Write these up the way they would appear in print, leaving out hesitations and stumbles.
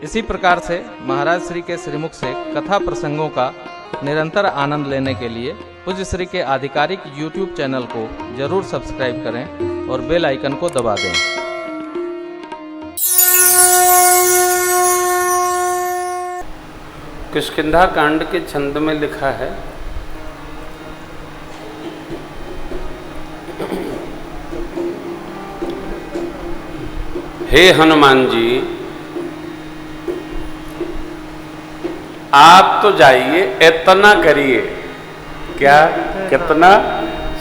इसी प्रकार से महाराज श्री के श्रीमुख से कथा प्रसंगों का निरंतर आनंद लेने के लिए पूज्य श्री के आधिकारिक YouTube चैनल को जरूर सब्सक्राइब करें और बेल आइकन को दबा दें। किष्किंधा कांड के छंद में लिखा है, हे हनुमान जी, आप तो जाइए, इतना करिए। क्या? कितना?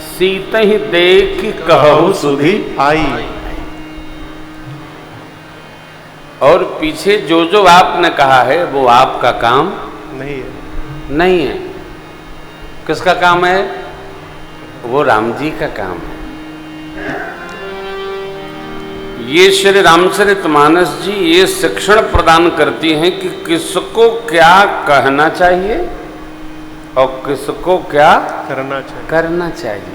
सीत ही देख कहु सुधी आई। और पीछे जो जो आपने कहा है वो आपका काम नहीं है। किसका काम है? वो राम जी का काम है। ये श्री रामचरितमानस जी ये शिक्षण प्रदान करती हैं कि किसको क्या कहना चाहिए और किसको क्या करना चाहिए।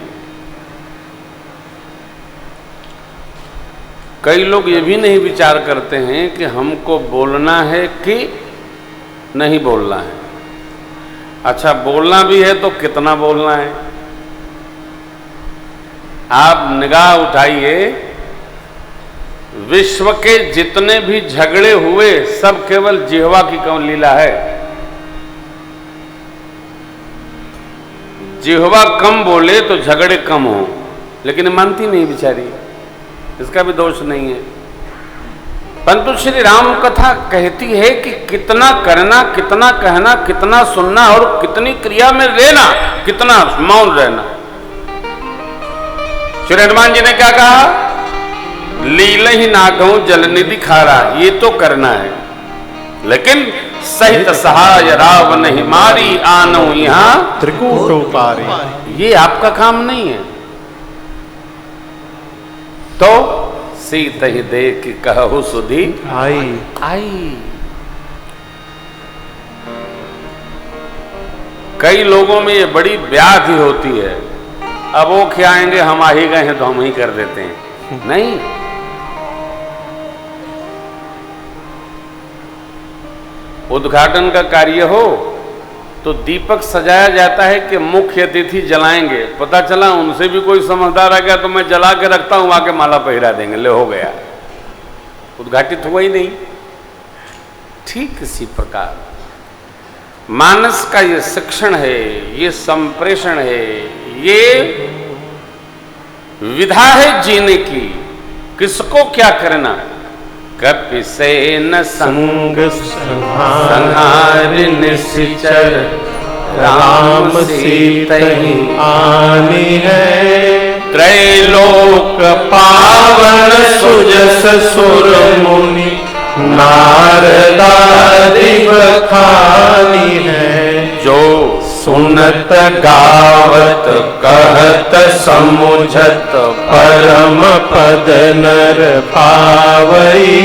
कई लोग ये भी नहीं विचार करते हैं कि हमको बोलना है कि नहीं बोलना है। अच्छा, बोलना भी है तो कितना बोलना है? आप निगाह उठाइए, विश्व के जितने भी झगड़े हुए सब केवल जिह्वा की कौन लीला है। जिह्वा कम बोले तो झगड़े कम हो, लेकिन मानती नहीं बेचारी, इसका भी दोष नहीं है। परंतु श्री राम कथा कहती है कि कितना करना, कितना कहना, कितना सुनना और कितनी क्रिया में लेना, कितना मौन रहना। श्री हनुमान जी ने क्या कहा? लीला ही नागौ जलनिधि खारा, ये तो करना है, लेकिन सहित सहाय रावण ही मारी आनो यहाँ त्रिकूटो पारी, ये आपका काम नहीं है। तो सीत ही देख कहु सुधी आई। कई लोगों में ये बड़ी व्याधि होती है, अब वो खियाएंगे, हम आ ही गए हैं तो हम ही कर देते हैं। नहीं, उद्घाटन का कार्य हो तो दीपक सजाया जाता है कि मुख्य अतिथि जलाएंगे। पता चला उनसे भी कोई समझदार आ गया तो मैं जला के रखता हूं, आके माला पहिरा देंगे, ले हो गया, उद्घाटित हुआ ही नहीं। ठीक इसी प्रकार मानस का ये शिक्षण है, ये संप्रेषण है, ये विधा है जीने की। किसको क्या करना? कपि से न संग संहार निश्चर, राम सीतहि आनी है। त्रैलोक पावन सुजस सुर मुनि, नारदादि बखानी है। जो सुनत गावत कहत समुझत, परम पद नर पावई।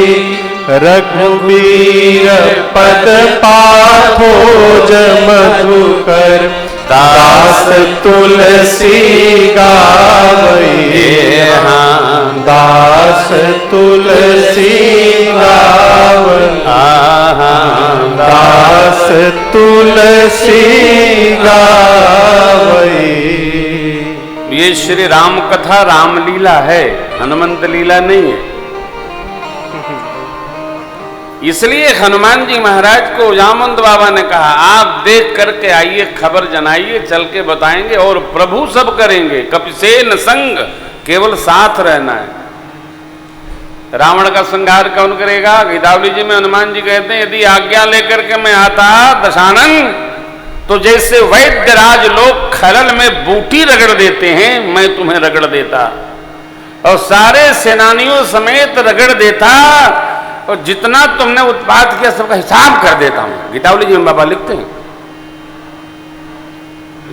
रघुबीर पद पाथोज मधुकर, दास तुलसी गावई। दास तुलसी गावई, दास तुलसी गावई। ये श्री राम कथा रामलीला है, हनुमंत लीला नहीं है। इसलिए हनुमान जी महाराज को जामवंत बाबा ने कहा, आप देख करके आइए, खबर जनाइए, चल के बताएंगे और प्रभु सब करेंगे। कपिसेन संग, केवल साथ रहना है। रावण का संहार कौन करेगा? गीतावली जी में हनुमान जी कहते हैं, यदि आज्ञा लेकर के मैं आता दशानन, तो जैसे वैद्यराज लोग खलल में बूटी रगड़ देते हैं, मैं तुम्हें रगड़ देता और सारे सेनानियों समेत रगड़ देता, और जितना तुमने उत्पात किया सबका हिसाब कर देता हूं। गीतावली जी में बाबा लिखते हैं।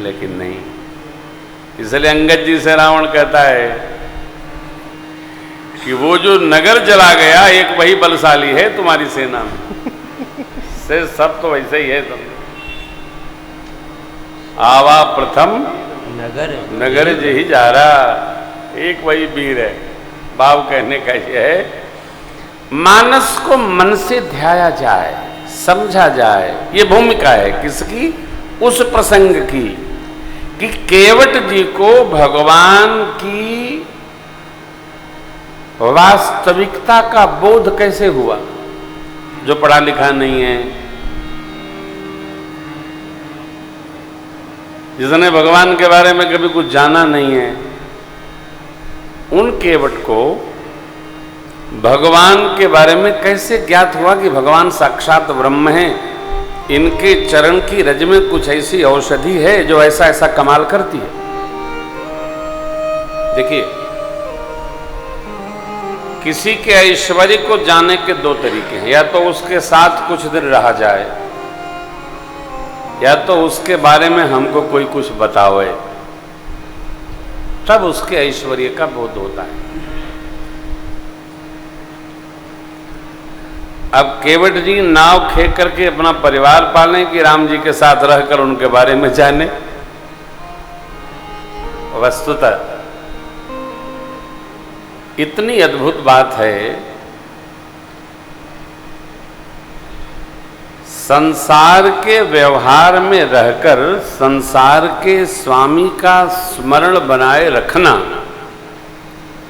लेकिन नहीं, इसलिए अंगद जी से रावण कहता है कि वो जो नगर जला गया, एक वही बलशाली है तुम्हारी सेना में से, सब तो वैसे ही है। तुम आवा प्रथम नगर जी जा रहा, एक वही वीर है। भाव कहने का यह है, मानस को मन से ध्याया जाए, समझा जाए। ये भूमिका है किसकी? उस प्रसंग की कि केवट जी को भगवान की वास्तविकता का बोध कैसे हुआ। जो पढ़ा लिखा नहीं है, जिसने भगवान के बारे में कभी कुछ जाना नहीं है, उन केवट को भगवान के बारे में कैसे ज्ञात हुआ कि भगवान साक्षात ब्रह्म है। इनके चरण की रज में कुछ ऐसी औषधि है जो ऐसा ऐसा कमाल करती है। देखिए, किसी के ऐश्वर्य को जाने के दो तरीके हैं। या तो उसके साथ कुछ दिन रहा जाए, या तो उसके बारे में हमको कोई कुछ बतावे, तब उसके ऐश्वर्य का बोध होता है। अब केवट जी नाव खे करके अपना परिवार पालें कि राम जी के साथ रहकर उनके बारे में जाने। वस्तुतः इतनी अद्भुत बात है, संसार के व्यवहार में रहकर संसार के स्वामी का स्मरण बनाए रखना,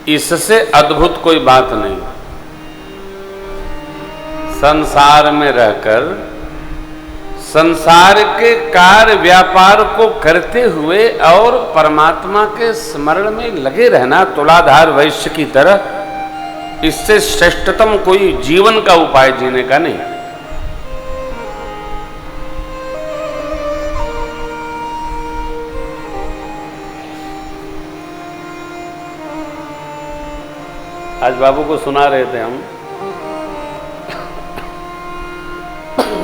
इससे अद्भुत कोई बात नहीं। संसार में रहकर संसार के कार्य व्यापार को करते हुए और परमात्मा के स्मरण में लगे रहना तुलाधार वैश्य की तरह, इससे श्रेष्ठतम कोई जीवन का उपाय जीने का नहीं। आज बाबू को सुना रहे थे हम,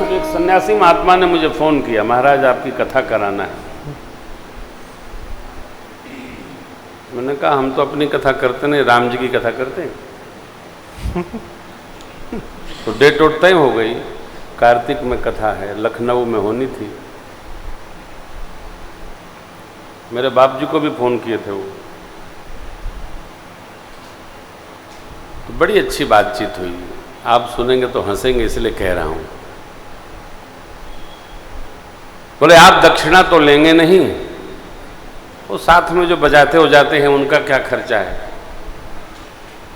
एक सन्यासी महात्मा ने मुझे फोन किया, महाराज आपकी कथा कराना है। मैंने कहा हम तो अपनी कथा करते नहीं, राम जी की कथा करते हैं। तो डेट उठ तय हो गई, कार्तिक में कथा है, लखनऊ में होनी थी। मेरे बाप जी को भी फोन किए थे वो, तो बड़ी अच्छी बातचीत हुई। आप सुनेंगे तो हंसेंगे, इसलिए कह रहा हूं। बोले आप दक्षिणा तो लेंगे नहीं, वो साथ में जो बजाते हो जाते हैं उनका क्या खर्चा है।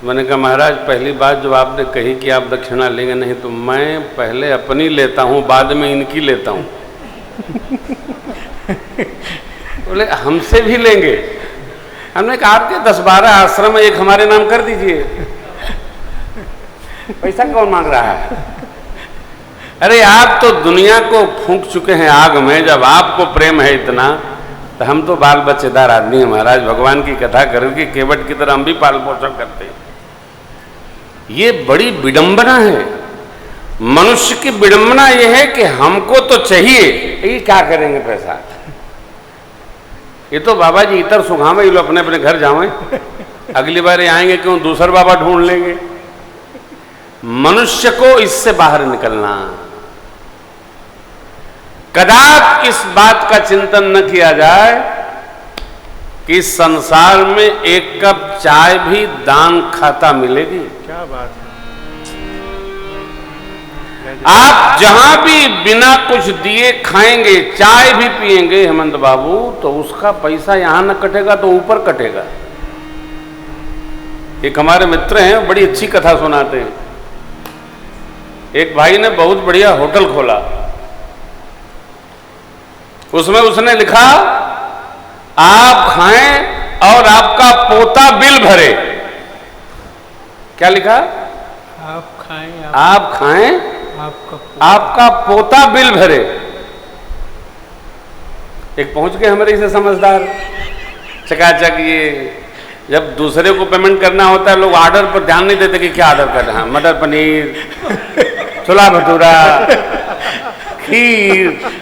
मैंने कहा महाराज पहली बात जो आपने कही कि आप दक्षिणा लेंगे नहीं, तो मैं पहले अपनी लेता हूं, बाद में इनकी लेता हूं। बोले हमसे भी लेंगे। हमने कहा आपके 10-12 आश्रम एक हमारे नाम कर दीजिए, पैसा कौन मांग रहा है। अरे आप तो दुनिया को फूंक चुके हैं आग में, जब आपको प्रेम है इतना, तो हम तो बाल बच्चेदार आदमी हैं महाराज। भगवान की कथा करके केवट की तरह हम भी पाल पोषण करते हैं। ये बड़ी विडंबना है। मनुष्य की विडंबना यह है कि हमको तो चाहिए, ये क्या करेंगे पैसा। ये तो बाबा जी इतर सुखावे, ये लोग अपने अपने घर जावें, अगली बार ये आएंगे क्यों, दूसरा बाबा ढूंढ लेंगे। मनुष्य को इससे बाहर निकलना, कदाच इस बात का चिंतन न किया जाए कि संसार में एक कप चाय भी दान खाता मिलेगी। क्या बात है। आप जहां भी बिना कुछ दिए खाएंगे, चाय भी पिएंगे हेमंत बाबू, तो उसका पैसा यहां न कटेगा तो ऊपर कटेगा। एक हमारे मित्र हैं, बड़ी अच्छी कथा सुनाते हैं। एक भाई ने बहुत बढ़िया होटल खोला, उसमें उसने लिखा आप खाएं और आपका पोता बिल भरे। क्या लिखा? आप खाएं, आप खाएं, आपका पोता बिल भरे। एक पहुंच गए हमारे से समझदार, चकाचक। ये जब दूसरे को पेमेंट करना होता है, लोग ऑर्डर पर ध्यान नहीं देते कि क्या ऑर्डर कर रहे हैं। मटर पनीर, छोला भटूरा, खीर,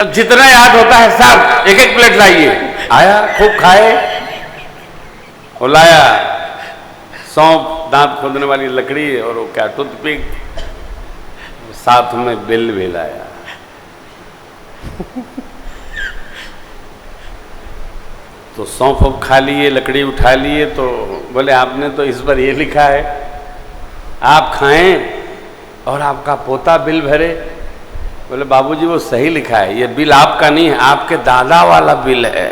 जितना याद होता है सब एक एक प्लेट लाइए। आया, खूब खाए और लाया सौंफ, दांत खोदने वाली लकड़ी और वो क्या टूथपिक, साथ में बिल भी लाया। तो सौंफ खा लिए, लकड़ी उठा लिए, तो बोले आपने तो इस पर ये लिखा है। आप खाएं और आपका पोता बिल भरे। बोले बाबूजी वो सही लिखा है, ये बिल आपका नहीं है, आपके दादा वाला बिल है।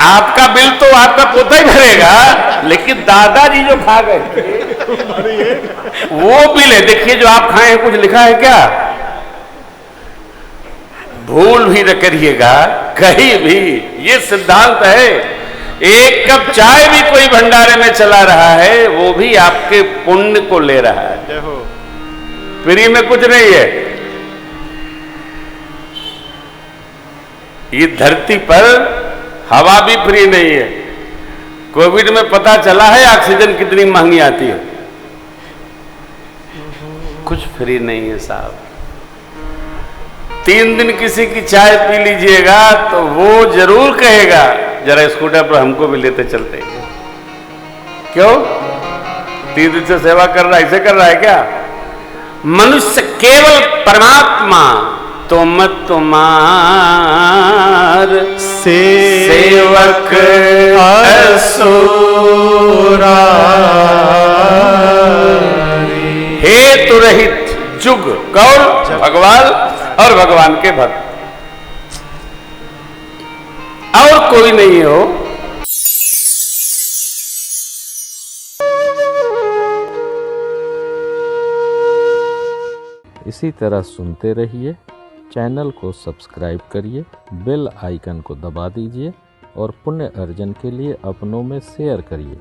आपका बिल तो आपका पोता ही भरेगा, लेकिन दादाजी जो खा गए वो बिल है। देखिए जो आप खाए हैं कुछ लिखा है क्या? भूल भी न करिएगा कहीं भी, ये सिद्धांत है। एक कप चाय भी कोई भंडारे में चला रहा है, वो भी आपके पुण्य को ले रहा है, फ्री में कुछ नहीं है। ये धरती पर हवा भी फ्री नहीं है। कोविड में पता चला है ऑक्सीजन कितनी महंगी आती है। कुछ फ्री नहीं है साहब। 3 दिन किसी की चाय पी लीजिएगा तो वो जरूर कहेगा जरा स्कूटर पर हमको भी लेते चलते। क्यों? 3 दिन से सेवा कर रहा है, इसे कर रहा है क्या? मनुष्य केवल परमात्मा तुम तुम्हार सेवक असुरा हेतु रहित जुग। कौन? भगवान और भगवान के भक्त, और कोई नहीं हो। इसी तरह सुनते रहिए, चैनल को सब्सक्राइब करिए, बेल आइकन को दबा दीजिए और पुण्य अर्जन के लिए अपनों में शेयर करिए।